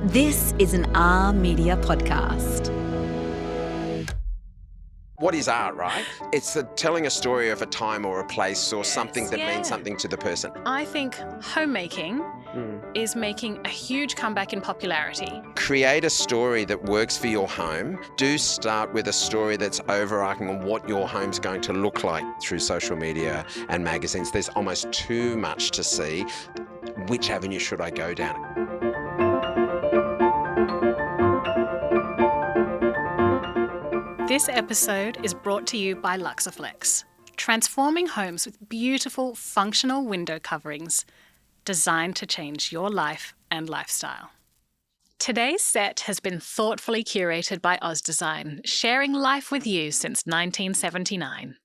This is an R Media podcast. What is art, right? It's telling a story of a time or a place or something that means something to the person. I think homemaking is making a huge comeback in popularity. Create a story that works for your home. Do start with a story that's overarching on what your home's going to look like through social media and magazines. There's almost too much to see. Which avenue should I go down? This episode is brought to you by Luxaflex, transforming homes with beautiful, functional window coverings designed to change your life and lifestyle. Today's set has been thoughtfully curated by OzDesign, sharing life with you since 1979.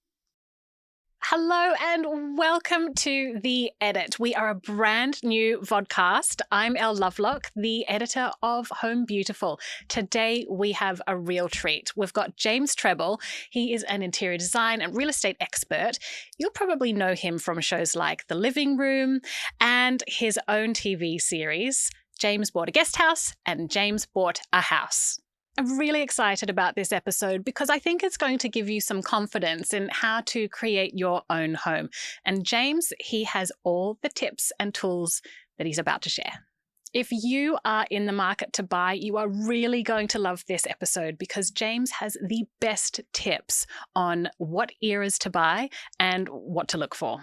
Hello and welcome to The Edit. We are a brand new vodcast. I'm Elle Lovelock, the editor of Home Beautiful. Today we have a real treat. We've got James Treble. He is an interior design and real estate expert. You'll probably know him from shows like The Living Room and his own TV series, James Bought a Guest House and James Bought a House. I'm really excited about this episode because I think it's going to give you some confidence in how to create your own home. And James, he has all the tips and tools that he's about to share. If you are in the market to buy, you are really going to love this episode because James has the best tips on what eras to buy and what to look for.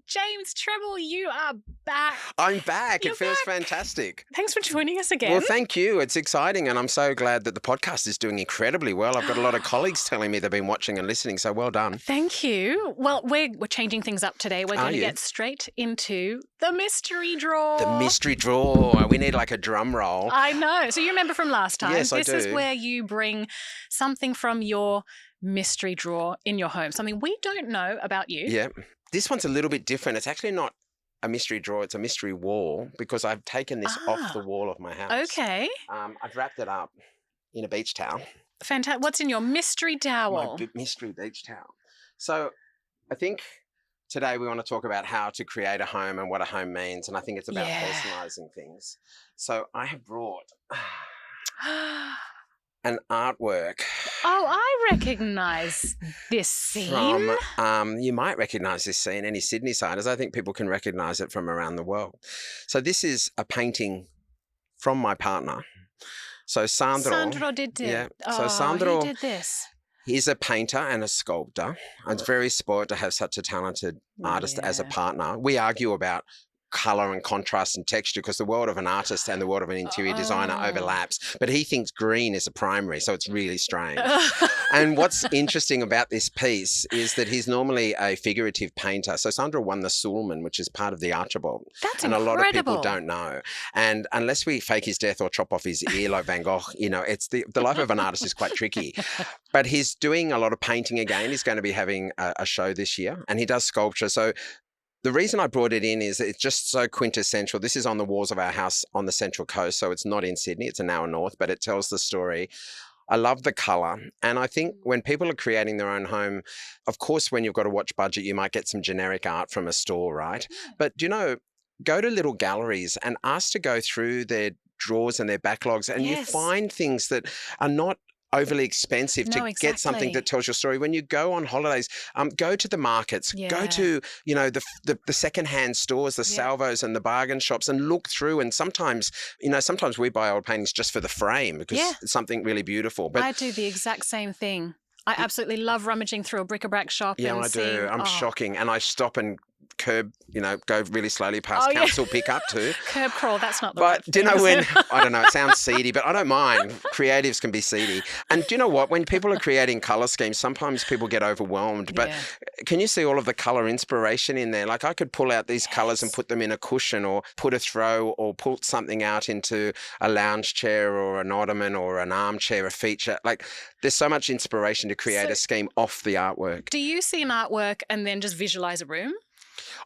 James Treble, you are back. I'm back. You're It feels back. fantastic. Thanks for joining us again. Well, thank you. It's exciting, and I'm so glad that the podcast is doing incredibly well. I've got a lot of colleagues telling me they've been watching and listening, so well done. Thank you. Well, we're changing things up today. We're going to you? get straight into the mystery drawer. The mystery drawer. We need like a drum roll. I know. So you remember from last time. Yes, I This is do. where you bring something from your mystery drawer in your home, something we don't know about you. Yeah. This one's a little bit different. It's actually not a mystery drawer. It's a mystery wall because I've taken this off the wall of my house. Okay. I've wrapped it up in a beach towel. Fantastic. What's in your mystery towel? My mystery beach towel. So I think today we want to talk about how to create a home and what a home means. And I think it's about personalizing things. So I have brought an artwork Oh, I recognise this scene. from, you might recognise this scene, any Sydney-siders. I think people can recognise it from around the world. So this is a painting from my partner. So Sandro did it. Yeah. Oh, So Sandro, he did this. he's a painter and a sculptor. I'm very spoiled to have such a talented artist as a partner. We argue about colour and contrast and texture because the world of an artist and the world of an interior designer overlaps. But he thinks green is a primary, so it's really strange. And what's interesting about this piece is that he's normally a figurative painter. So Sandra won the Sulman, which is part of the Archibald. That's and incredible. A lot of people don't know. And unless we fake his death or chop off his ear like Van Gogh, it's the life of an artist is quite tricky. But he's doing a lot of painting again. He's going to be having a show this year, and he does sculpture. So the reason I brought it in is it's just so quintessential. This is on the walls of our house on the Central Coast, so it's not in Sydney, it's an hour north, but it tells the story. I love the colour. And I think when people are creating their own home, of course, when you've got a watch budget, you might get some generic art from a store, right? But go to little galleries and ask to go through their drawers and their backlogs, and you find things that are not overly expensive to get something that tells your story. When you go on holidays, go to the markets, go to, the secondhand stores, the salvos and the bargain shops, and look through. And sometimes we buy old paintings just for the frame because it's something really beautiful. But I do the exact same thing. I absolutely love rummaging through a bric-a-brac shop. Yeah, and I seeing, do. I'm shocking. And I stop and curb, go really slowly past council pickup too. Curb crawl, that's not the But right do you know thing, when, is it? I don't know, it sounds seedy, but I don't mind. Creatives can be seedy. And do you know what? When people are creating colour schemes, sometimes people get overwhelmed. But can you see all of the colour inspiration in there? Like I could pull out these colours and put them in a cushion or put a throw or pull something out into a lounge chair or an ottoman or an armchair, a feature. Like there's so much inspiration to create a scheme off the artwork. Do you see an artwork and then just visualise a room?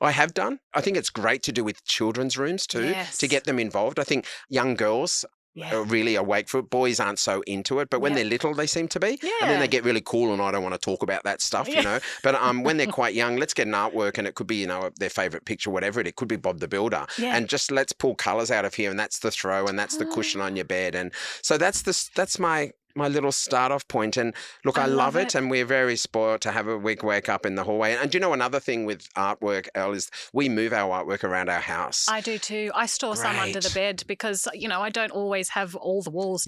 I have done. I think it's great to do with children's rooms too, to get them involved. I think young girls really awake for it. Boys aren't so into it, but when they're little, they seem to be. Yeah. And then they get really cool and I don't want to talk about that stuff, you know. But when they're quite young, let's get an artwork and it could be, you know, their favourite picture, whatever it could be Bob the Builder. Yeah. And just let's pull colours out of here and that's the throw and that's the cushion on your bed. And so that's my little start-off point. And look, I love it. And we're very spoiled to have a wake up in the hallway. And do you know another thing with artwork, Elle, is we move our artwork around our house. I do too. I store some under the bed because, you know, I don't always have all the walls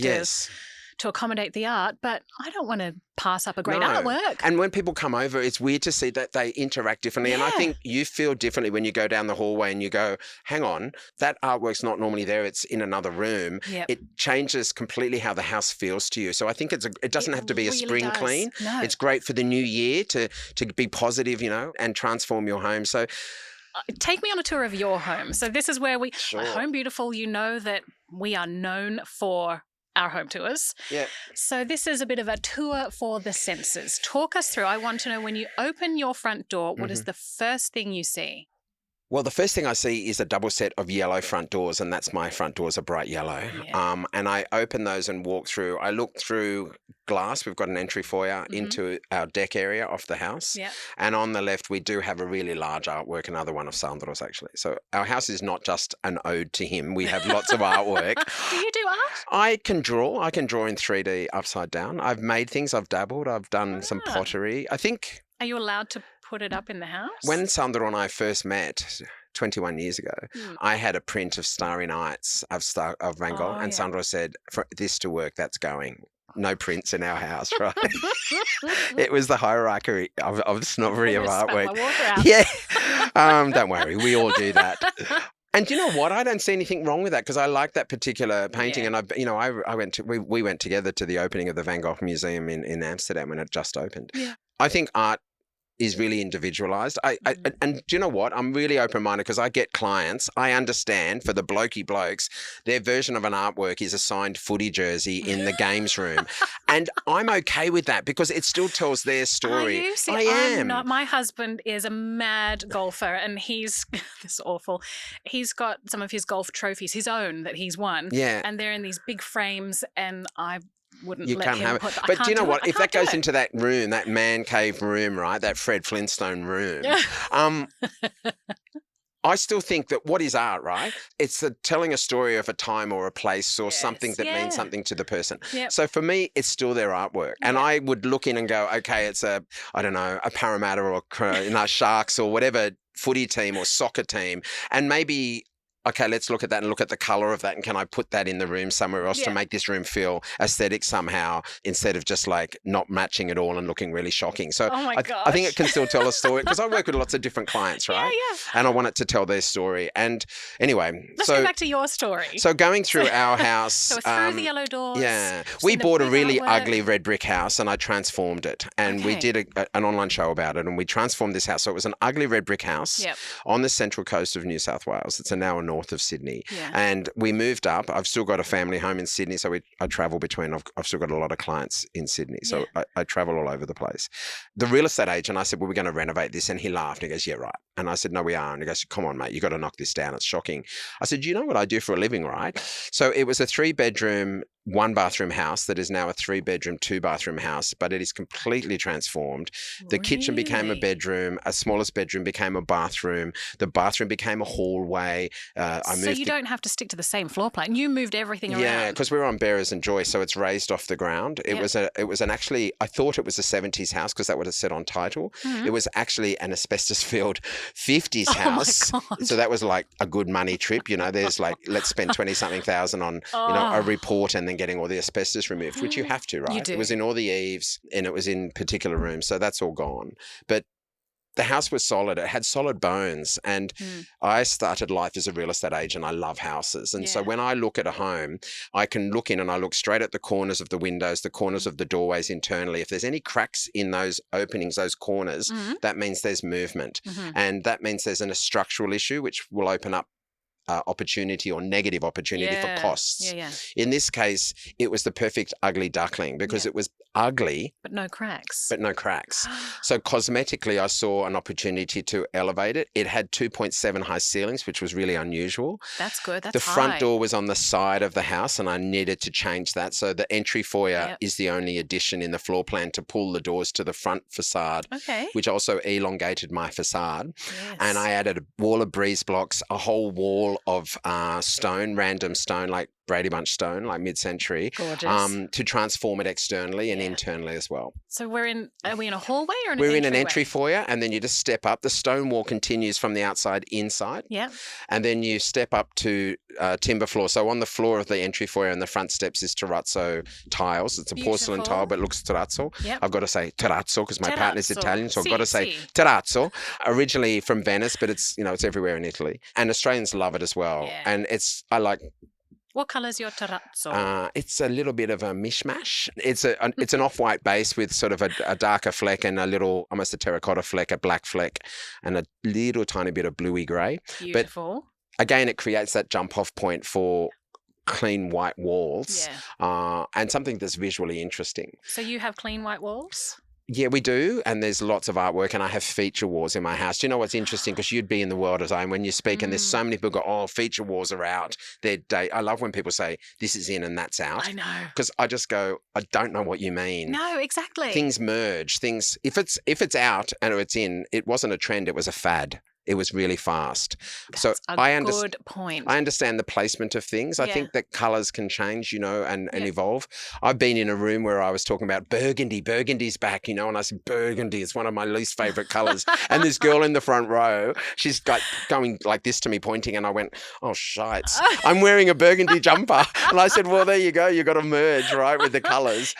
to accommodate the art, but I don't want to pass up a great artwork. And when people come over, it's weird to see that they interact differently. And I think you feel differently when you go down the hallway and you go, hang on, that artwork's not normally there. It's in another room. Yep. It changes completely how the house feels to you. So I think it doesn't have to be a spring clean. No. It's great for the new year to be positive, you know, and transform your home. So take me on a tour of your home. So this is where Home Beautiful, you know that we are known for our home tours. Yeah. So this is a bit of a tour for the senses. Talk us through. I want to know, when you open your front door, what is the first thing you see? Well, the first thing I see is a double set of yellow front doors, and that's my front doors are bright yellow. Yeah. And I open those and walk through. I look through glass. We've got an entry foyer into our deck area of the house. Yeah. And on the left, we do have a really large artwork, another one of Sandro's actually. So our house is not just an ode to him. We have lots of artwork. Do you do art? I can draw. I can draw in 3D upside down. I've made things. I've dabbled. I've done some pottery. I think. Are you allowed to put it up in the house? When Sandro and I first met 21 years ago, I had a print of Starry Nights of Van Gogh, and Sandro said, for this to work, that's going. No prints in our house, right? It was the hierarchy of snobbery of artwork. Yeah. Don't worry, we all do that. And you know what? I don't see anything wrong with that because I like that particular painting. And we went together to the opening of the Van Gogh Museum in Amsterdam when it just opened. Yeah. I think art is really individualized. And do you know what? I'm really open-minded because I get clients. I understand for the blokey blokes, their version of an artwork is a signed footy jersey in the games room. And I'm okay with that because it still tells their story. Are you? See, I am. I'm not. My husband is a mad golfer and he's, this is awful, he's got some of his golf trophies, his own, that he's won. Yeah. And they're in these big frames and I wouldn't you let can't him have it. put But do you know what? If that goes into that room, that man cave room, right, that Fred Flintstone room, I still think that what is art, right? It's the telling a story of a time or a place or something that means something to the person. Yep. So for me, it's still their artwork. And I would look in and go, okay, it's a Parramatta or Sharks or whatever footy team or soccer team. And maybe, okay, let's look at that and look at the colour of that and can I put that in the room somewhere else to make this room feel aesthetic somehow instead of just like not matching at all and looking really shocking. So I think it can still tell a story because I work with lots of different clients, right? Yeah. And I want it to tell their story. And anyway. Let's go back to your story. So going through our house. So through the yellow doors. Yeah. We bought a really ugly red brick house and I transformed it. And we did an online show about it and we transformed this house. So it was an ugly red brick house on the central coast of New South Wales. It's now a north of Sydney. Yeah. And we moved up. I've still got a family home in Sydney, so I travel between. I've still got a lot of clients in Sydney, so I travel all over the place. The real estate agent, I said, well, we're going to renovate this, and he laughed and he goes, yeah, right. And I said, no, we are. And he goes, come on, mate, you got to knock this down. It's shocking. I said, you know what I do for a living, right? So it was a 3-bedroom, 1-bathroom house that is now a 3-bedroom, 2-bathroom house, but it is completely transformed. The kitchen became a bedroom, a smallest bedroom became a bathroom, the bathroom became a hallway. So you don't have to stick to the same floor plan. You moved everything around. Yeah, because we're on Bearers and Joy, so it's raised off the ground. It was actually, I thought it was a 70s house because that would have said on title. Mm-hmm. It was actually an asbestos-filled 50s house. So that was like a good money trip. You know, there's like, let's spend 20-something thousand on, a report and then getting all the asbestos removed, which you have to, right? You do. It was in all the eaves and it was in particular rooms. So that's all gone. But the house was solid. It had solid bones. And I started life as a real estate agent. I love houses. And so when I look at a home, I can look in and I look straight at the corners of the windows, the corners of the doorways internally. If there's any cracks in those openings, those corners, that means there's movement. And that means there's a structural issue, which will open up opportunity or negative opportunity for costs. Yeah. In this case, it was the perfect ugly duckling because it was ugly. But no cracks. So cosmetically, I saw an opportunity to elevate it. It had 2.7 high ceilings, which was really unusual. That's good. That's the front high. door was on the side of the house, and I needed to change that. So the entry foyer is the only addition in the floor plan to pull the doors to the front facade, which also elongated my facade. Yes. And I added a wall of breeze blocks, a whole wall of stone, random stone, like Brady Bunch stone, like mid-century, to transform it externally and internally as well. So are we in a hallway or We're in an entry foyer, and then you just step up. The stone wall continues from the outside inside. Yeah. And then you step up to timber floor. So on the floor of the entry foyer and the front steps is terrazzo tiles. It's a porcelain tile, but it looks terrazzo. Yep. I've got to say terrazzo because my partner's Italian, so I've got to say terrazzo. Originally from Venice, but it's everywhere in Italy. And Australians love it as well. Yeah. And I like... What colour's your terrazzo? It's a little bit of a mishmash. It's an off-white base with sort of a darker fleck and a little, almost a terracotta fleck, a black fleck, and a little tiny bit of bluey grey. Beautiful. But again, it creates that jump-off point for clean white walls and something that's visually interesting. So you have clean white walls? Yeah, we do. And there's lots of artwork, and I have feature walls in my house. Do you know what's interesting? Because you'd be in the world as I am when you speak, and there's so many people go, feature walls are out. I love when people say this is in and that's out. I know. Because I just go, I don't know what you mean. No, exactly. Things merge. If it's out and it's in, it wasn't a trend, it was a fad. It was really fast. That's a good point. I understand the placement of things. I think that colours can change, and evolve. I've been in a room where I was talking about burgundy. Burgundy's back, and I said, burgundy is one of my least favourite colours. And this girl in the front row, she's going like this to me, pointing, and I went, oh, shites. I'm wearing a burgundy jumper. And I said, well, there you go. You've got to merge, right, with the colours.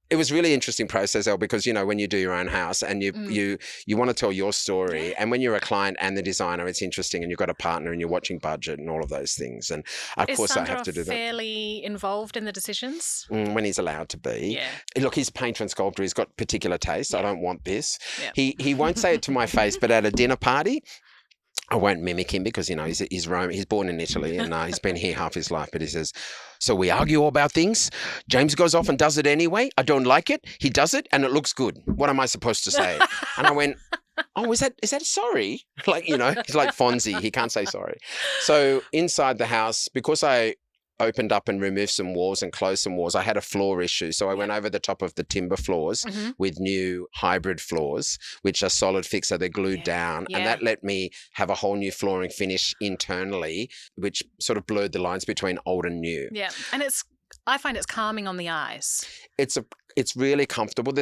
It was a really interesting process, Elle, because, when you do your own house and you want to tell your story, and when you're a client and the designer, it's interesting, and you've got a partner and you're watching budget and all of those things. And of course I have to do that. Is Sandro fairly involved in the decisions? When he's allowed to be. Yeah. Look, he's a painter and sculptor. He's got particular taste. I don't want this. Yeah. He won't say it to my face, but at a dinner party, I won't mimic him because, he's Rome. He's born in Italy and he's been here half his life. But he says, so we argue about things. James goes off and does it anyway. I don't like it. He does it and it looks good. What am I supposed to say? And I went, oh, is that sorry? He's like Fonzie. He can't say sorry. So inside the house, because I opened up and removed some walls and closed some walls, I had a floor issue. So I went over the top of the timber floors with new hybrid floors, which are solid fix, so they're glued down. And that let me have a whole new flooring finish internally, which sort of blurred the lines between old and new. Yeah. And I find it's calming on the eyes. It's really comfortable.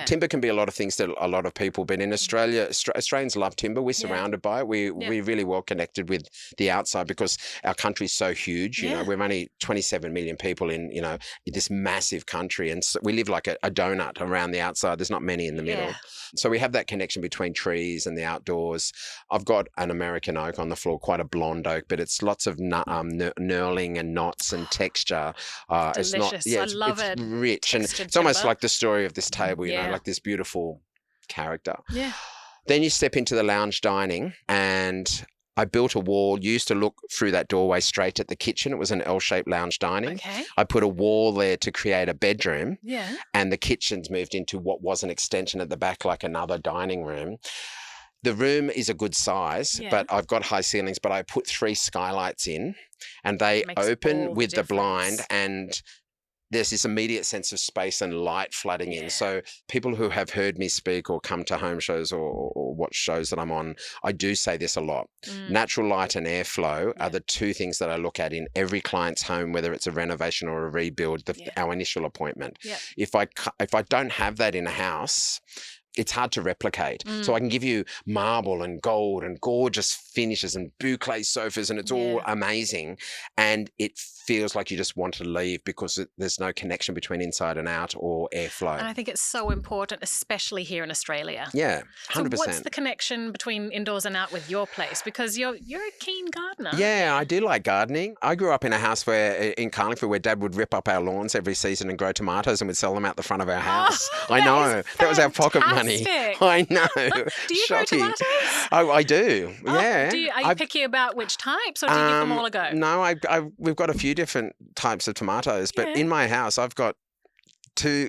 Timber can be a lot of things to a lot of people, but in Australia, Australians love timber. We're surrounded by it. We're really well connected with the outside because our country's so huge. We're only 27 million people in this massive country, and so we live like a donut around the outside. There's not many in the middle. So we have that connection between trees and the outdoors. I've got an American oak on the floor, quite a blonde oak, but it's lots of knurling and knots and texture. Delicious. I love it. It's rich, and it's almost like the story of this table, like this beautiful character. Yeah. Then you step into the lounge dining, and I built a wall, used to look through that doorway straight at the kitchen. It was an L-shaped lounge dining. Okay. I put a wall there to create a bedroom. Yeah. And the kitchen's moved into what was an extension at the back, like another dining room. The room is a good size, but I've got high ceilings, but I put 3 skylights in, and they open with the blind, and there's this immediate sense of space and light flooding in. So people who have heard me speak or come to home shows or watch shows that I'm on, I do say this a lot. Natural light and airflow are the 2 things that I look at in every client's home, whether it's a renovation or a rebuild, our initial appointment. If I don't have that in a house, it's hard to replicate. So I can give you marble and gold and gorgeous finishes and boucle sofas, and it's all amazing. And it feels like you just want to leave because there's no connection between inside and out or airflow. And I think it's so important, especially here in Australia. Yeah, 100%. So what's the connection between indoors and out with your place? Because you're a keen gardener. Yeah, I do like gardening. I grew up in a house in Carlingford where Dad would rip up our lawns every season and grow tomatoes and would sell them out the front of our house. I know. That was our pocket money. funny. Fantastic. I know. Do you grow Shocking. tomatoes? Oh, I do. Yeah. Are you picky about which types, or do you give them all a go? No, we've got a few different types of tomatoes, but Yeah. in my house, I've got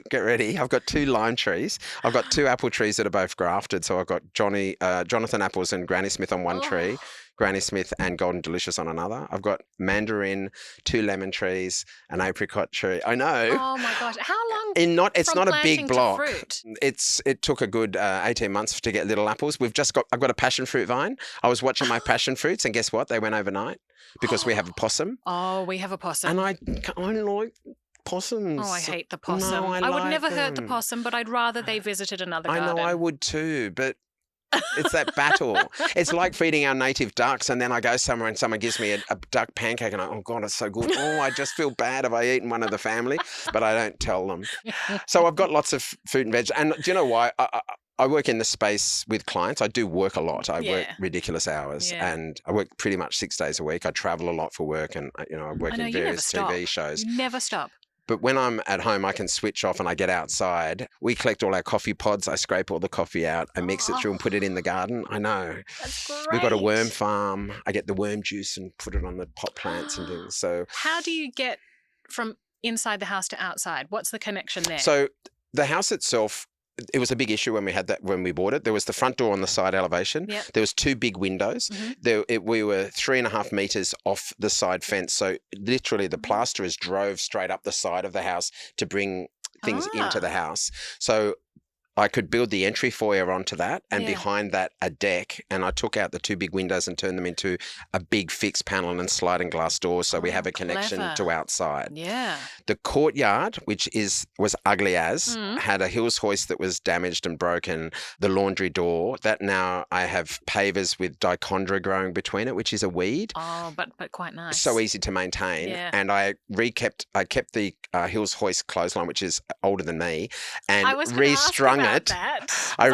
get ready. I've got 2 lime trees. I've got 2 apple trees that are both grafted. So I've got Jonathan apples and Granny Smith on one tree, Granny Smith and Golden Delicious on another. I've got mandarin, 2 lemon trees, an apricot tree. I know. Oh my gosh! How long? It's from not a big planting to block. fruit? It took a good 18 months to get little apples. I've got a passion fruit vine. I was watching my passion fruits, and guess what? They went overnight because we have a possum. Oh, we have a possum. And I like possums. Oh, I hate the possum. No, I would like never hurt the them. possum, but I'd rather they visited another garden. I know I would too, but it's that battle. It's like feeding our native ducks, and then I go somewhere and someone gives me a duck pancake, and oh God, it's so good. Oh, I just feel bad if I eaten one of the family, but I don't tell them. So I've got lots of fruit and veg. And do you know why? I work in the space with clients. I do work a lot. I work ridiculous hours, and I work pretty much 6 days a week. I travel a lot for work, and I work in various TV shows. You never stop. But when I'm at home, I can switch off and I get outside. We collect all our coffee pods. I scrape all the coffee out. I mix it through and put it in the garden. I know. That's great. We've got a worm farm. I get the worm juice and put it on the pot plants and things. So how do you get from inside the house to outside? What's the connection there? So the house itself, it was a big issue when we bought it. There was the front door on the side elevation. Yep. There was 2 big windows. We were 3.5 meters off the side fence. So literally the plasterers drove straight up the side of the house to bring things into the house. So I could build the entry foyer onto that, and behind that a deck, and I took out the 2 big windows and turned them into a big fixed panel and sliding glass doors, so we have a connection to outside. Yeah. The courtyard, which was ugly as, had a Hills hoist that was damaged and broken. The laundry door, that now I have pavers with dichondra growing between it, which is a weed. Oh, but quite nice. So easy to maintain. Yeah. And I kept the Hills hoist clothesline, which is older than me, and restrung it. I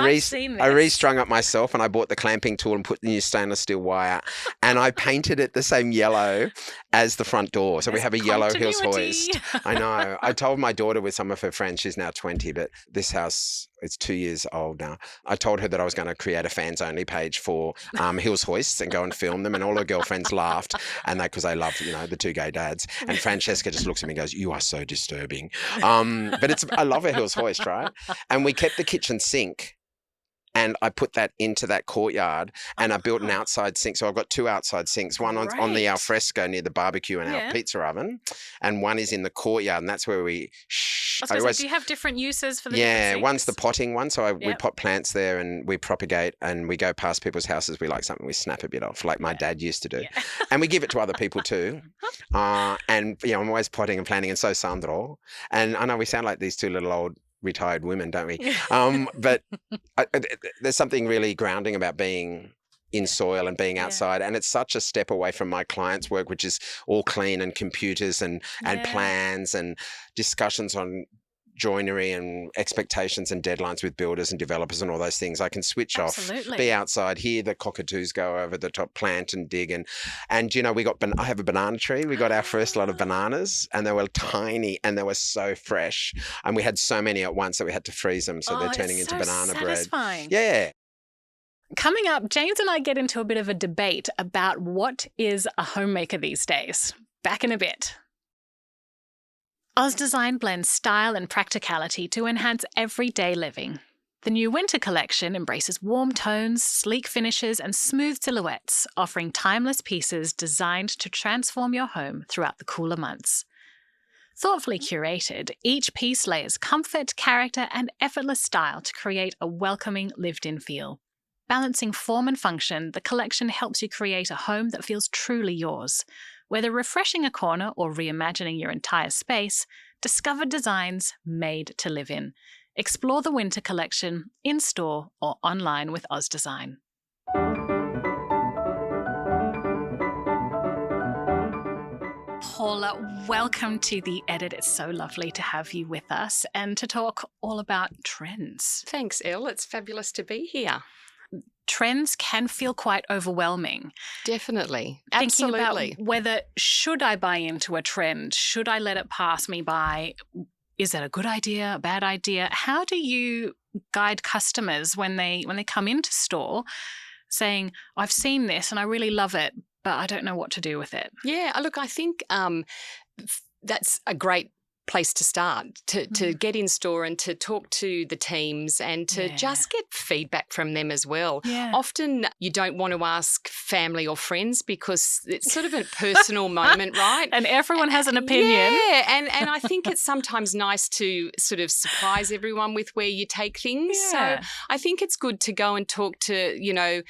restrung it myself, and I bought the clamping tool and put the new stainless steel wire, and I painted it the same yellow as the front door. So we have a yellow Hills hoist. I know. I told my daughter with some of her friends, she's now 20, but this house, it's 2 years old now. I told her that I was going to create a fans only page for Hills hoists and go and film them, and all her girlfriends laughed, and because they love the 2 gay dads. And Francesca just looks at me and goes, "You are so disturbing." But I love a Hills hoist, right? And we kept the kitchen sink, and I put that into that courtyard, and I built an outside sink. So I've got 2 outside sinks, one on the alfresco near the barbecue and our pizza oven, and one is in the courtyard, and that's where we do you have different uses for the different sinks? One's the potting one, so we pot plants there and we propagate, and we go past people's houses. We like something, we snap a bit off, like my dad used to do. Yeah. And we give it to other people too. And I'm always potting and planting, and so Sandro. And I know we sound like these 2 little old retired women, don't we? But there's something really grounding about being in soil and being outside, and it's such a step away from my clients' work, which is all clean and computers and plans and discussions on joinery and expectations and deadlines with builders and developers and all those things. I can switch off, be outside, hear the cockatoos go over the top, plant and dig, and I have a banana tree. We got our first lot of bananas, and they were tiny and they were so fresh, and we had so many at once that we had to freeze them, so they're turning into banana satisfying. bread. Yeah. Coming up, James and I get into a bit of a debate about what is a homemaker these days. Back in a bit. OzDesign blends style and practicality to enhance everyday living. The new winter collection embraces warm tones, sleek finishes, and smooth silhouettes, offering timeless pieces designed to transform your home throughout the cooler months. Thoughtfully curated, each piece layers comfort, character, and effortless style to create a welcoming, lived-in feel. Balancing form and function, the collection helps you create a home that feels truly yours. Whether refreshing a corner or reimagining your entire space, discover designs made to live in. Explore the winter collection in-store or online with OzDesign. Paula, welcome to the Edit. It's so lovely to have you with us and to talk all about trends. Thanks, Elle. It's fabulous to be here. Trends can feel quite overwhelming. Definitely. Thinking Absolutely. about whether should I buy into a trend? Should I let it pass me by? Is that a good idea, a bad idea? How do you guide customers when they come into store, saying, "I've seen this and I really love it, but I don't know what to do with it." Yeah, look, I think that's a great place to start, to get in store and to talk to the teams and to just get feedback from them as well. Yeah. Often you don't want to ask family or friends because it's sort of a personal moment, right? And everyone has an opinion. Yeah, and I think it's sometimes nice to sort of surprise everyone with where you take things. Yeah. So I think it's good to go and talk to,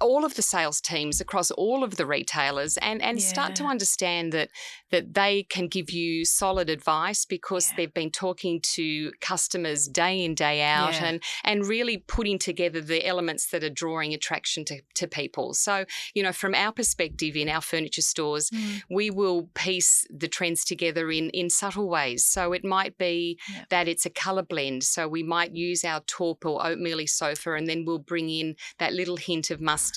all of the sales teams across all of the retailers and start to understand that they can give you solid advice because they've been talking to customers day in, day out and really putting together the elements that are drawing attraction to people. So, from our perspective in our furniture stores, we will piece the trends together in subtle ways. So it might be that it's a colour blend. So we might use our taupe or oatmeal-y sofa and then we'll bring in that little hint of mustard.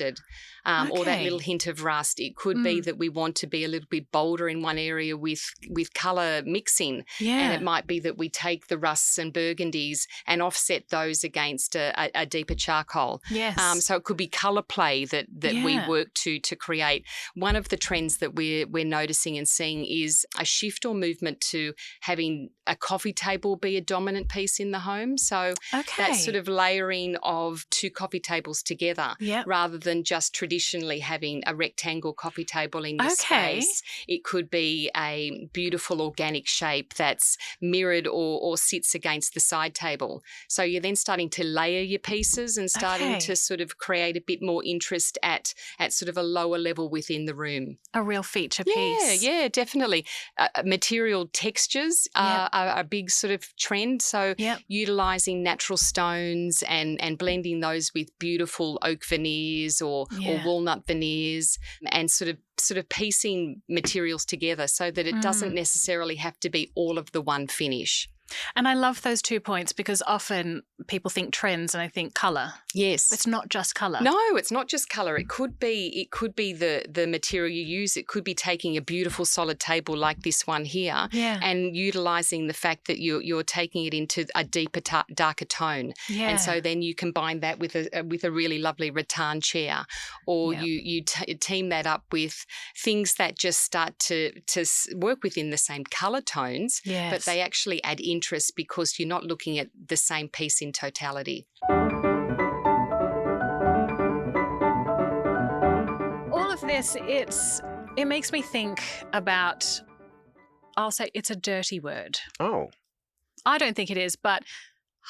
Or that little hint of rust. It could be that we want to be a little bit bolder in one area with colour mixing. Yeah. And it might be that we take the rusts and burgundies and offset those against a deeper charcoal. Yes. So it could be colour play that we work to create. One of the trends that we're noticing and seeing is a shift or movement to having a coffee table be a dominant piece in the home. So that sort of layering of two coffee tables together rather than just traditionally having a rectangle coffee table in your space. It could be a beautiful organic shape that's mirrored or sits against the side table. So you're then starting to layer your pieces and starting to sort of create a bit more interest at sort of a lower level within the room. A real feature piece. Yeah, definitely. Material textures are a big sort of trend. So utilising natural stones and blending those with beautiful oak veneers or walnut veneers and sort of piecing materials together so that it doesn't necessarily have to be all of the one finish. And I love those 2 points because often people think trends and I think colour. Yes. It's not just colour. No, it's not just colour. It could be the material you use. It could be taking a beautiful solid table like this one here and utilising the fact that you're taking it into a deeper, darker tone. Yeah. And so then you combine that with a really lovely rattan chair or you team that up with things that just start to work within the same colour tones, but they actually add interest because you're not looking at the same piece in totality. All of this, it makes me think about, I'll say it's a dirty word. Oh. I don't think it is, but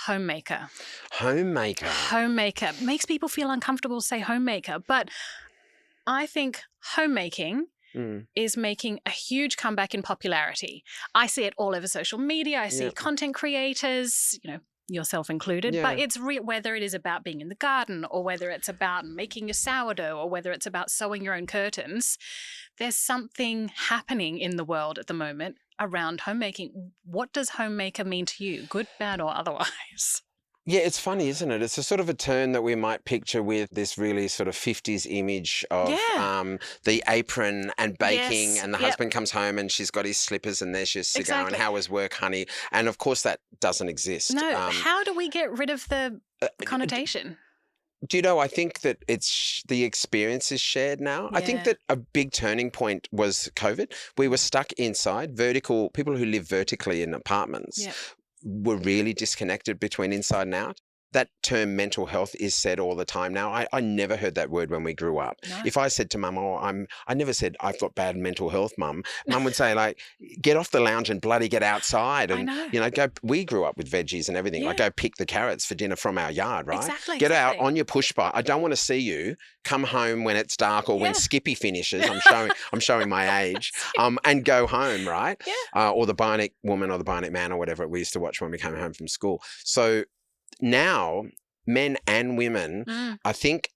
homemaker. Homemaker. Homemaker. Makes people feel uncomfortable to say homemaker, but I think homemaking is making a huge comeback in popularity. I see it all over social media. I see content creators, yourself included, but it's whether it is about being in the garden or whether it's about making your sourdough or whether it's about sewing your own curtains. There's something happening in the world at the moment around homemaking. What does homemaker mean to you, good, bad, or otherwise? Yeah, it's funny, isn't it? It's a sort of a term that we might picture with this really sort of 50s image of the apron and baking and the husband comes home and she's got his slippers and there's your cigar and how was work, honey? And of course that doesn't exist. No, how do we get rid of the connotation? Do you know, I think that the experience is shared now. I think that a big turning point was COVID. We were stuck inside, people who live vertically in apartments. Were really disconnected between inside and out. That term mental health is said all the time now. I never heard that word when we grew up. No. If I said to Mum, I never said, I've got bad mental health, Mum. Mum would say, like, get off the lounge and bloody get outside. And, go, we grew up with veggies and everything. Like, go pick the carrots for dinner from our yard, right? Exactly. Get out on your push bike. I don't want to see you. Come home when it's dark or when Skippy finishes. I'm showing my age. And go home, right? Yeah. Or the Bionic Woman or the Bionic Man or whatever we used to watch when we came home from school. So now, men and women, I think,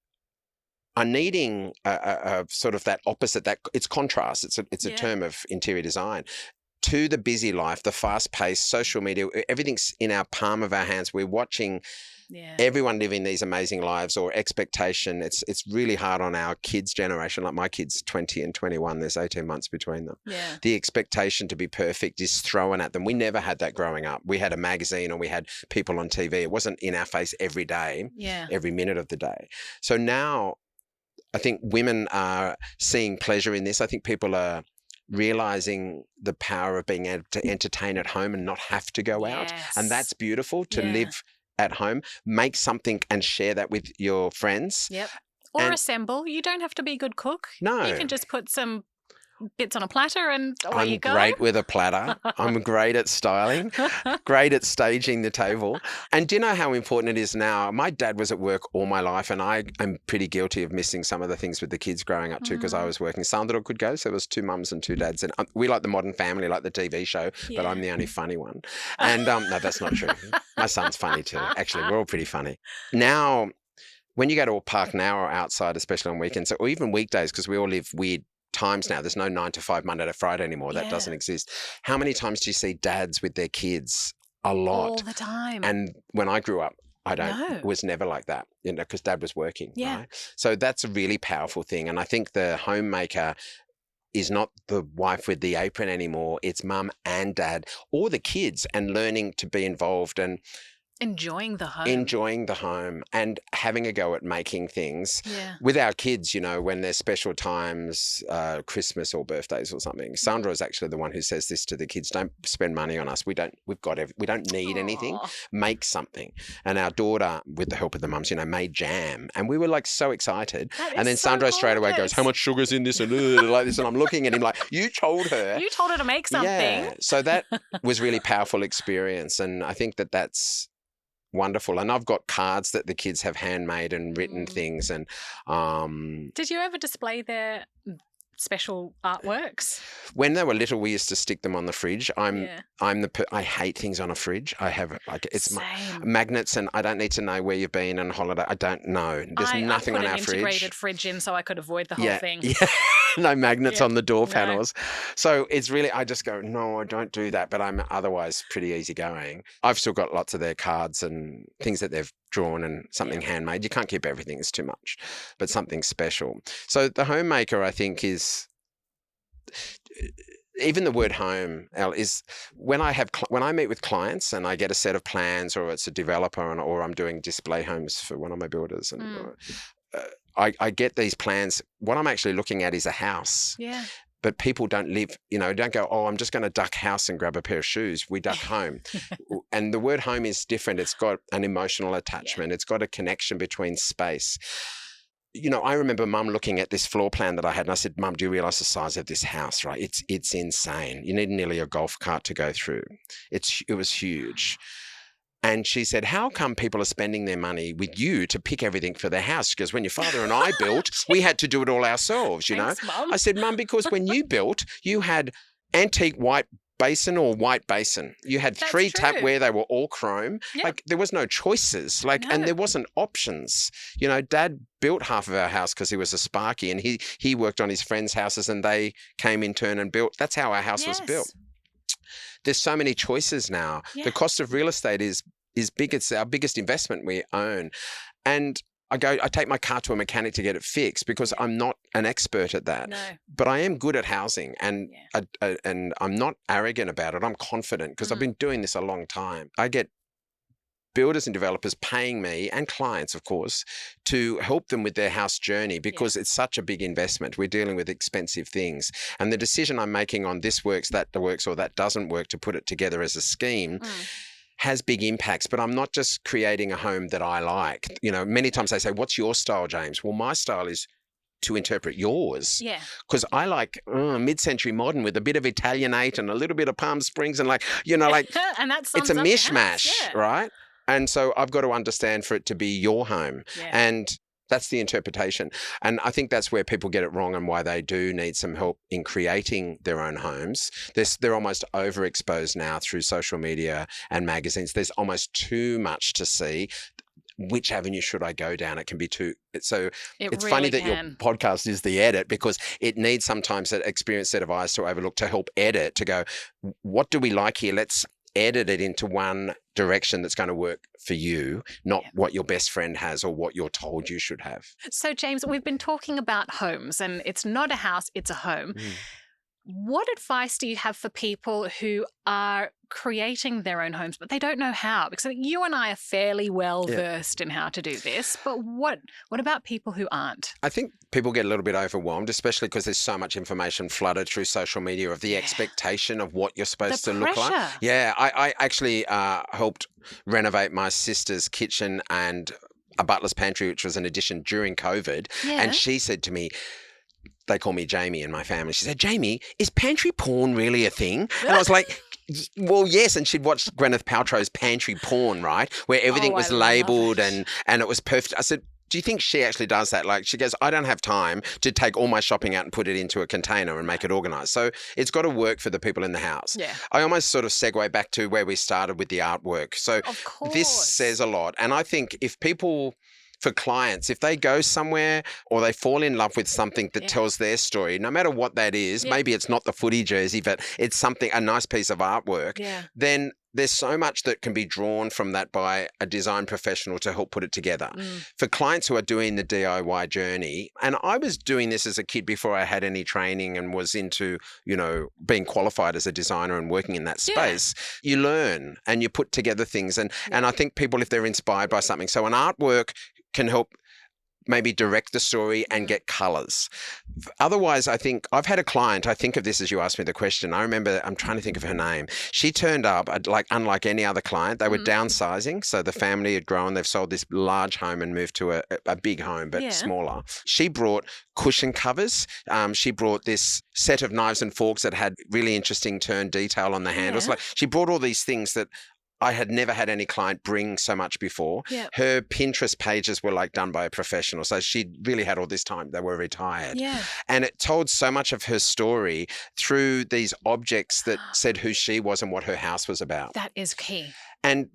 are needing a sort of that opposite. That it's contrast. It's a term of interior design to the busy life, the fast-paced social media. Everything's in our palm of our hands. We're watching Yeah. everyone living these amazing lives or expectation. It's really hard on our kids' generation. Like my kids, 20 and 21, there's 18 months between them. Yeah. The expectation to be perfect is thrown at them. We never had that growing up. We had a magazine or we had people on TV. It wasn't in our face every day, every minute of the day. So now I think women are seeing pleasure in this. I think people are realizing the power of being able to entertain at home and not have to go out. And that's beautiful, to live at home, make something and share that with your friends. Yep. Or assemble. You don't have to be a good cook. No. You can just put some bits on a platter and away you go. I'm great with a platter. I'm great at styling, great at staging the table. And do you know how important it is now? My dad was at work all my life, and I am pretty guilty of missing some of the things with the kids growing up too, because I was working. Sandra could go, so it was 2 mums and 2 dads. And we like the Modern Family, like the TV show, but I'm the only funny one. And no, that's not true. My son's funny too. Actually, we're all pretty funny. Now, when you go to a park now or outside, especially on weekends or even weekdays, because we all live weird times now. There's no 9 to 5 Monday to Friday anymore. That doesn't exist. How many times do you see dads with their kids? A lot. All the time. And when I grew up, was never like that, because dad was working. Right? So that's a really powerful thing. And I think the homemaker is not the wife with the apron anymore. It's mum and dad or the kids, and learning to be involved and enjoying the home and having a go at making things with our kids, when there's special times, Christmas or birthdays or something. Sandra is actually the one who says this to the kids: don't spend money on us. We don't need anything. Make something. And our daughter, with the help of the mums, made jam, and we were like so excited. And then Sandra straight away goes, how much sugar's in this? And like this. And I'm looking at him like, you told her to make something. Yeah. So that was really powerful experience. And I think that's wonderful. And I've got cards that the kids have handmade and written things. And did you ever display their special artworks? When they were little, we used to stick them on the fridge. I hate things on a fridge. I have magnets, and I don't need to know where you've been on holiday. I don't know. There's nothing on our fridge. I put an integrated fridge in so I could avoid the whole thing. Yeah. No magnets on the door panels. So it's really, I just go, no, I don't do that. But I'm otherwise pretty easygoing. I've still got lots of their cards and things that they've drawn and something handmade. You can't keep everything, it's too much, but something special. So the homemaker, I think, is, even the word home, Elle, is when I meet with clients and I get a set of plans, or it's a developer, or I'm doing display homes for one of my builders, and I get these plans. What I'm actually looking at is a house. Yeah. But people don't live, don't go, I'm just going to duck house and grab a pair of shoes. We duck home. And the word home is different. It's got an emotional attachment. It's got a connection between space. I remember Mum looking at this floor plan that I had, and I said, Mum, do you realise the size of this house, right? It's insane. You need nearly a golf cart to go through. It was huge. And she said, how come people are spending their money with you to pick everything for their house? Because when your father and I built, we had to do it all ourselves, Thanks, Mum. I said, Mum, because when you built, you had antique white basin or white basin. You had 3 tapware. They were all chrome. Yep. Like, there was no choices. And there wasn't options. Dad built half of our house because he was a sparky, and he worked on his friends' houses, and they came in turn and built. That's how our house was built. There's so many choices now. Yeah. The cost of real estate is big. It's our biggest investment we own. And I take my car to a mechanic to get it fixed, because I'm not an expert at that. No. But I am good at housing, and I'm not arrogant about it. I'm confident, because I've been doing this a long time. I get builders and developers paying me, and clients, of course, to help them with their house journey, because it's such a big investment. We're dealing with expensive things. And the decision I'm making on this works, that works, or that doesn't work, to put it together as a scheme has big impacts. But I'm not just creating a home that I like. Many times they say, what's your style, James? Well, my style is to interpret yours. Yeah. Because I like mid-century modern with a bit of Italianate and a little bit of Palm Springs, and and that's it's a mishmash, right? And so I've got to understand for it to be your home. Yeah. And that's the interpretation. And I think that's where people get it wrong, and why they do need some help in creating their own homes. They're almost overexposed now through social media and magazines. There's almost too much to see. Which avenue should I go down? It can be too. So it's really funny that your podcast is the edit, because it needs sometimes an experienced set of eyes to overlook, to help edit, to go, what do we like here? Let's edit it into one direction that's going to work for you, not what your best friend has or what you're told you should have. So, James, we've been talking about homes, and it's not a house, it's a home. What advice do you have for people who are creating their own homes, but they don't know how? Because I think you and I are fairly well versed in how to do this, but what about people who aren't? I think people get a little bit overwhelmed, especially because there's so much information flooded through social media of the expectation of what you're supposed to look like. Yeah, I actually helped renovate my sister's kitchen and a butler's pantry, which was an addition during COVID. And she said to me, they call me Jamie in my family. She said, Jamie, is pantry porn really a thing? And I was like, well, yes. And she'd watched Gwyneth Paltrow's Pantry Porn, right? Where everything was labelled and it was perfect. I said, do you think she actually does that? Like, she goes, I don't have time to take all my shopping out and put it into a container and make it organised. So it's got to work for the people in the house. Yeah. I almost sort of segue back to where we started with the artwork. So this says a lot. And I think if people... For clients, if they go somewhere or they fall in love with something that tells their story, no matter what that is, maybe it's not the footy jersey, but it's something, a nice piece of artwork, then there's so much that can be drawn from that by a design professional to help put it together. For clients who are doing the DIY journey, and I was doing this as a kid before I had any training and was into, being qualified as a designer and working in that space, you learn and you put together things. And I think people, if they're inspired by something, so an artwork can help maybe direct the story and get colours. Otherwise, I think I've had a client, I think of this as you asked me the question. I remember, I'm trying to think of her name. She turned up, unlike any other client, they were downsizing. So the family had grown, they've sold this large home and moved to a big home, but smaller. She brought cushion covers. She brought this set of knives and forks that had really interesting turn detail on the handles. Like, she brought all these things that I had never had any client bring so much before. Her Pinterest pages were done by a professional. So she really had all this time. They were retired. And it told so much of her story through these objects that said who she was and what her house was about. That is key. And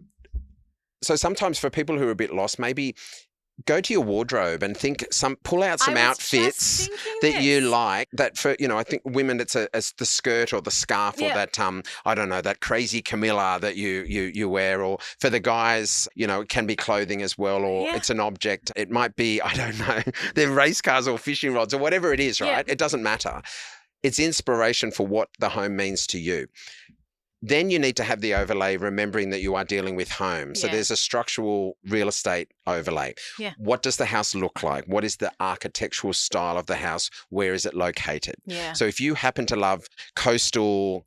so sometimes for people who are a bit lost, maybe go to your wardrobe and pull out some outfits that you like. That for, I think women, it's the skirt or the scarf or that, I don't know, that crazy Camilla that you wear. Or for the guys, it can be clothing as well, or it's an object. It might be, I don't know, they're race cars or fishing rods or whatever it is, right? It doesn't matter. It's inspiration for what the home means to you. Then you need to have the overlay, remembering that you are dealing with home. So there's a structural real estate overlay. What does the house look like? What is the architectural style of the house? Where is it located? So if you happen to love coastal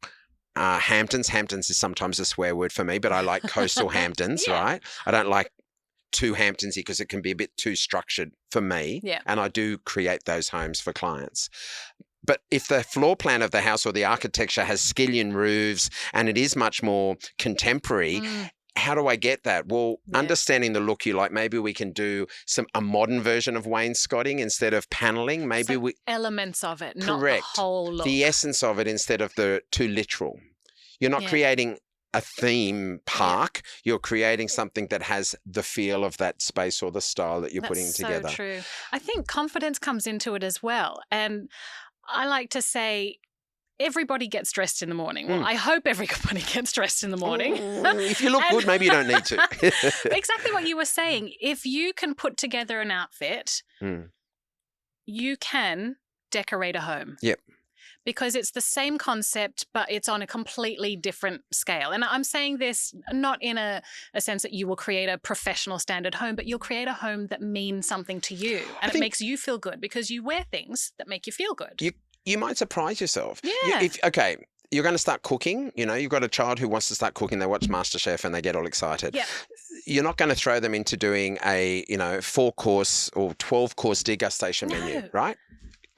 Hamptons is sometimes a swear word for me, but I like coastal Hamptons, right? I don't like too Hamptonsy because it can be a bit too structured for me. And I do create those homes for clients. But if the floor plan of the house or the architecture has skillion roofs and it is much more contemporary, how do I get that? Well, understanding the look you like, maybe we can do a modern version of wainscoting instead of paneling. Maybe elements of it, correct, not the whole look. The essence of it instead of the too literal. You're not creating a theme park. You're creating something that has the feel of that space or the style that you're putting together. That's so true. I think confidence comes into it as well. And I like to say everybody gets dressed in the morning. Well, I hope everybody gets dressed in the morning. If you look good, maybe you don't need to. Exactly what you were saying. If you can put together an outfit, you can decorate a home. Because it's the same concept, but it's on a completely different scale. And I'm saying this not in a sense that you will create a professional standard home, but you'll create a home that means something to you. And it makes you feel good because you wear things that make you feel good. You might surprise yourself. Yeah. You're going to start cooking. You've got a child who wants to start cooking. They watch MasterChef and they get all excited. You're not going to throw them into doing a 4-course or 12-course degustation menu, right?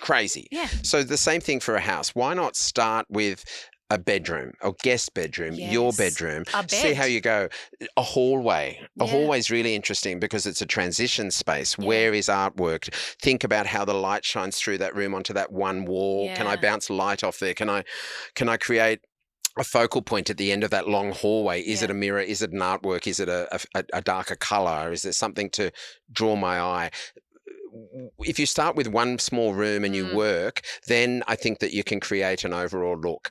Crazy. So the same thing for a house. Why not start with a bedroom, a guest bedroom, your bedroom, see how you go. A hallway. A hallway is really interesting because it's a transition space. Where is artwork? Think about how the light shines through that room onto that one wall. Can I bounce light off there? Can I create a focal point at the end of that long hallway? Is it a mirror? Is it an artwork? Is it a darker colour? Is there something to draw my eye? If you start with one small room and you work, then I think that you can create an overall look.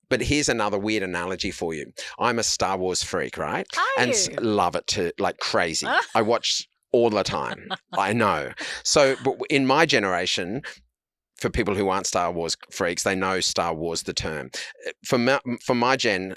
But here's another weird analogy for you. I'm a Star Wars freak, right? Are you? Love it to like crazy. I watch all the time. I know. So, but in my generation, for people who aren't Star Wars freaks, they know Star Wars, the term. For my gen,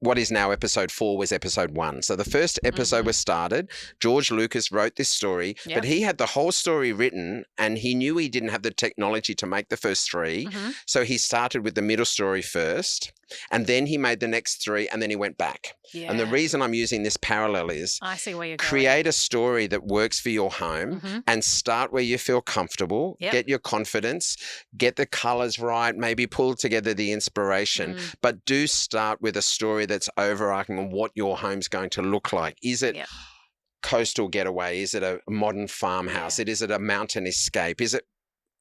what is now episode 4 was episode 1. So the first episode was started. George Lucas wrote this story, but he had the whole story written and he knew he didn't have the technology to make the first 3. So he started with the middle story first and then he made the next 3 and then he went back. Yeah. And the reason I'm using this parallel is I see where you're going. create a story that works for your home and start where you feel comfortable, get your confidence, get the colors right, maybe pull together the inspiration, but do start with a story that's overarching on what your home's going to look like. Is it coastal getaway? Is it a modern farmhouse? Is it a mountain escape? Is it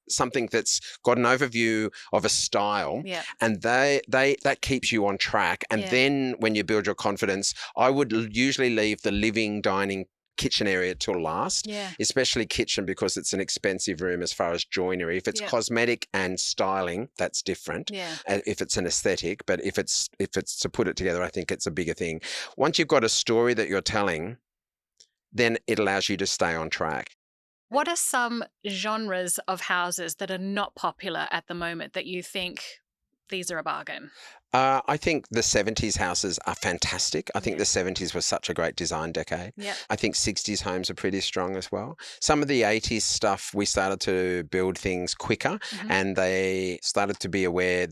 something that's got an overview of a style and that keeps you on track. And then when you build your confidence, I would usually leave the living, dining, kitchen area till last, especially kitchen because it's an expensive room as far as joinery. If it's cosmetic and styling, that's different. If it's an aesthetic, but if it's to put it together, I think it's a bigger thing. Once you've got a story that you're telling, then it allows you to stay on track. What are some genres of houses that are not popular at the moment that you think these are a bargain? I think the 70s houses are fantastic. I think the 70s was such a great design decade. I think 60s homes are pretty strong as well. Some of the 80s stuff, we started to build things quicker and they started to be aware,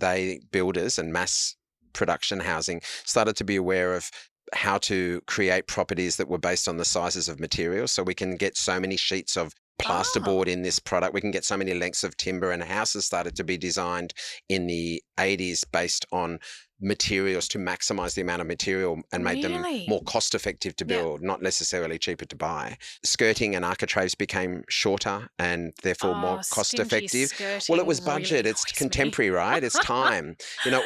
builders and mass production housing started to be aware of how to create properties that were based on the sizes of materials. So we can get so many sheets of plasterboard in this product. We can get so many lengths of timber, and houses started to be designed in the 80s based on materials to maximize the amount of material and make them more cost effective to build, not necessarily cheaper to buy. Skirting and architraves became shorter and therefore more cost effective. Well, it was budget. It's contemporary, right? It's time.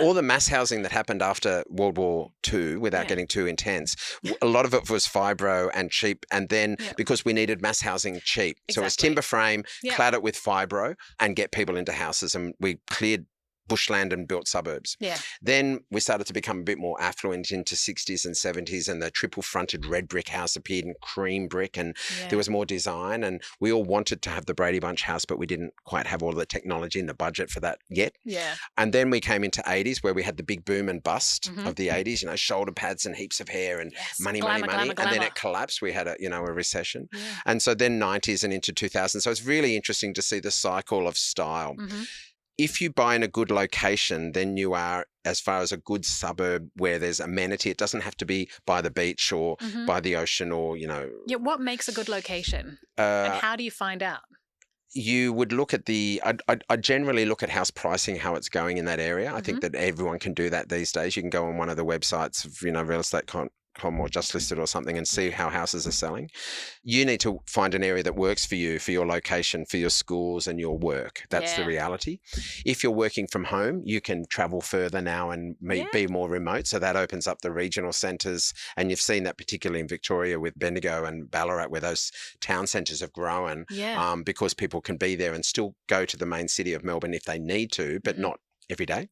All the mass housing that happened after World War II, without getting too intense, a lot of it was fibro and cheap. And then because we needed mass housing cheap. So it was timber frame, clad it with fibro and get people into houses. And we cleared bushland and built suburbs. Then we started to become a bit more affluent into 60s and 70s, and the triple fronted red brick house appeared in cream brick, and there was more design, and we all wanted to have the Brady Bunch house, but we didn't quite have all the technology and the budget for that yet. And then we came into 80s where we had the big boom and bust of the 80s, shoulder pads and heaps of hair and money. And then it collapsed. We had a recession. And so then 90s and into 2000. So it's really interesting to see the cycle of style. If you buy in a good location, then you are, as far as a good suburb where there's amenity. It doesn't have to be by the beach or by the ocean or, what makes a good location? And how do you find out? You would look at I generally look at house pricing, how it's going in that area. I think that everyone can do that these days. You can go on one of the websites of, real estate or Just Listed or something and see how houses are selling. You need to find an area that works for you, for your location, for your schools and your work. That's the reality. If you're working from home, you can travel further now and be more remote. So that opens up the regional centres. And you've seen that particularly in Victoria with Bendigo and Ballarat, where those town centres have grown because people can be there and still go to the main city of Melbourne if they need to, but not every day.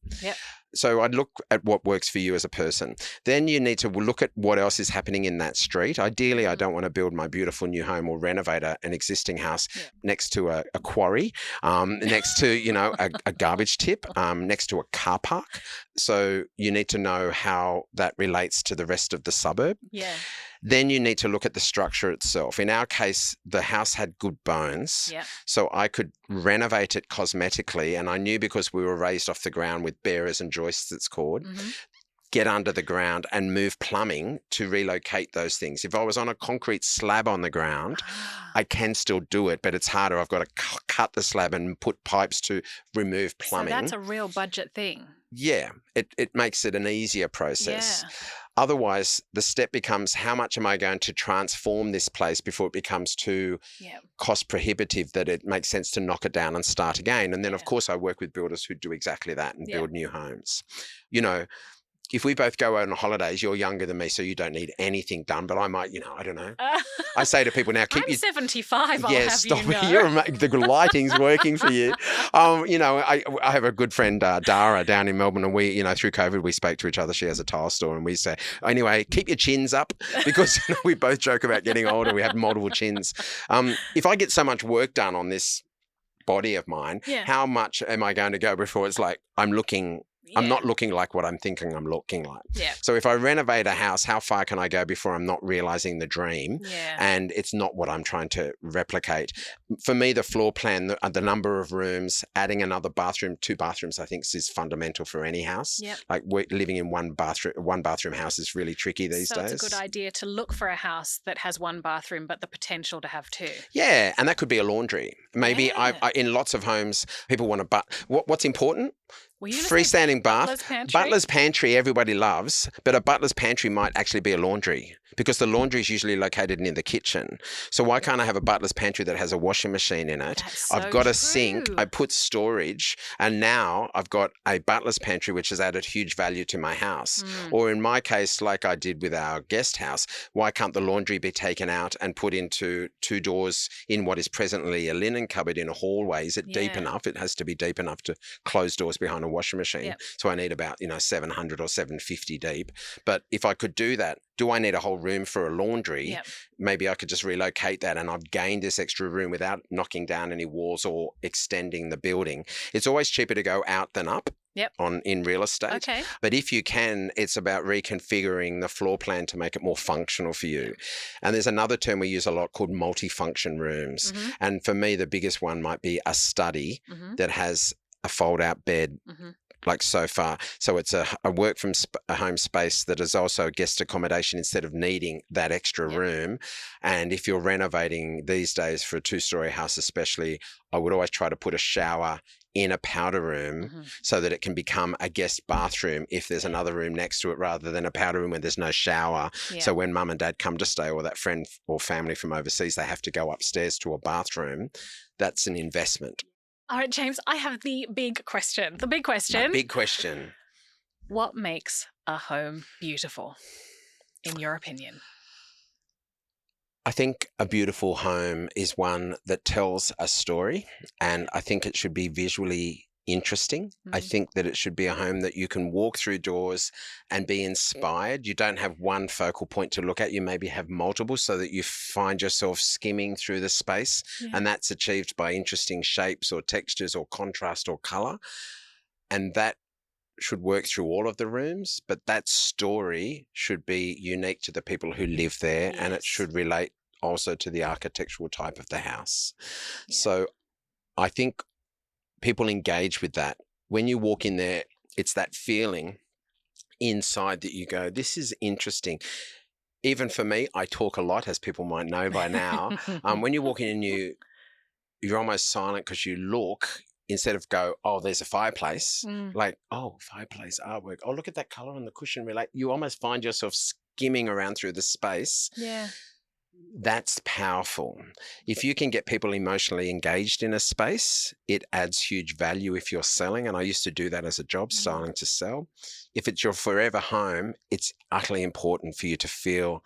So I'd look at what works for you as a person. Then you need to look at what else is happening in that street. Ideally, I don't want to build my beautiful new home or renovate an existing house next to a quarry, next to, a garbage tip, next to a car park. So you need to know how that relates to the rest of the suburb. Then you need to look at the structure itself. In our case, the house had good bones, so I could renovate it cosmetically. And I knew, because we were raised off the ground with bearers and joists, it's called, get under the ground and move plumbing to relocate those things. If I was on a concrete slab on the ground, I can still do it, but it's harder. I've got to cut the slab and put pipes to remove plumbing. So that's a real budget thing. Yeah, it makes it an easier process. Otherwise, the step becomes, how much am I going to transform this place before it becomes too cost prohibitive that it makes sense to knock it down and start again? And then, of course, I work with builders who do exactly that and build new homes. if we both go on holidays, you're younger than me, so you don't need anything done. But I might, I don't know. I say to people now, keep I'm your 75. I'll yeah, have stop you it. know. The lighting's working for you. I have a good friend, Dara, down in Melbourne, and we, through COVID, we spoke to each other. She has a tile store, and we say, anyway, keep your chins up, because we both joke about getting older. We have multiple chins. If I get so much work done on this body of mine, how much am I going to go before it's like I'm not looking like what I'm thinking I'm looking like. Yeah. So if I renovate a house, how far can I go before I'm not realizing the dream and it's not what I'm trying to replicate? For me, the floor plan, the number of rooms, adding another bathroom, 2 bathrooms, I think is fundamental for any house. Yep. Like living in one bathroom house is really tricky these days. So it's a good idea to look for a house that has 1 bathroom, but the potential to have 2. Yeah, and that could be a laundry. Maybe I in lots of homes, people want to, what's important? Freestanding bath. Butler's pantry everybody loves, but a butler's pantry might actually be a laundry, because the laundry is usually located near the kitchen. So why can't I have a butler's pantry that has a washing machine in it? I've got a sink, I put storage, and now I've got a butler's pantry which has added huge value to my house. Or in my case, like I did with our guest house, why can't the laundry be taken out and put into 2 doors in what is presently a linen cupboard in a hallway? Is it deep enough? It has to be deep enough to close doors behind a washing machine. So I need about 700 or 750 deep. But if I could do that, do I need a whole room for a laundry? Maybe I could just relocate that, and I've gained this extra room without knocking down any walls or extending the building. It's always cheaper to go out than up. In real estate. Okay. But if you can, it's about reconfiguring the floor plan to make it more functional for you. And there's another term we use a lot called multifunction rooms. And for me, the biggest one might be a study that has a fold-out bed, like sofa. So it's a work from a home space that is also a guest accommodation instead of needing that extra room. And if you're renovating these days for a 2-story house especially, I would always try to put a shower in a powder room so that it can become a guest bathroom if there's another room next to it, rather than a powder room where there's no shower. So when mum and dad come to stay, or that friend or family from overseas, they have to go upstairs to a bathroom. That's an investment. All right, James, I have the big question. The big question. Big question. What makes a home beautiful, in your opinion? I think a beautiful home is one that tells a story, and I think it should be visually interesting. I think that it should be a home that you can walk through doors and be inspired. You don't have one focal point to look at. You maybe have multiple, so that you find yourself skimming through the space, and that's achieved by interesting shapes or textures or contrast or colour. And that should work through all of the rooms, but that story should be unique to the people who live there, and it should relate also to the architectural type of the house. So I think people engage with that. When you walk in there, it's that feeling inside that you go, this is interesting. Even for me, I talk a lot, as people might know by now. When you walk in and you're almost silent because you look, instead of go, oh, there's a fireplace, like, oh, fireplace, artwork, oh, look at that colour on the cushion. You almost find yourself skimming around through the space. That's powerful. If you can get people emotionally engaged in a space, it adds huge value if you're selling. And I used to do that as a job, styling to sell. If it's your forever home, it's utterly important for you to feel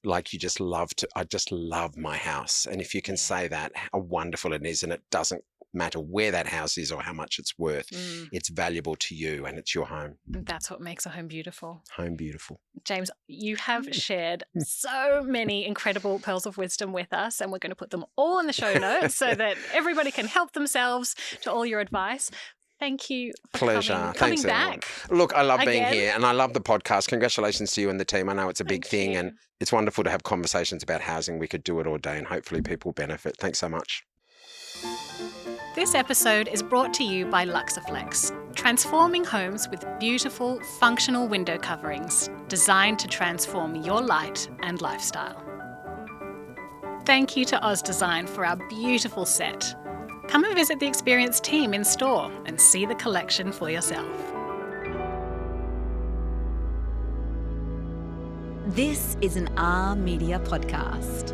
like you just I just love my house. And if you can say that, how wonderful it is, and it doesn't matter where that house is or how much it's worth, it's valuable to you and it's your home. That's what makes a home beautiful. Home beautiful. James, you have shared so many incredible pearls of wisdom with us, and we're going to put them all in the show notes so that everybody can help themselves to all your advice. Thank you for Pleasure. coming Thanks, back. Look, I love being here, and I love the podcast. Congratulations to you and the team. I know it's a big thing, and it's wonderful to have conversations about housing. We could do it all day, and hopefully people benefit. Thanks so much. This episode is brought to you by Luxaflex, transforming homes with beautiful, functional window coverings designed to transform your light and lifestyle. Thank you to Oz Design for our beautiful set. Come and visit the experienced team in store and see the collection for yourself. This is an R Media podcast.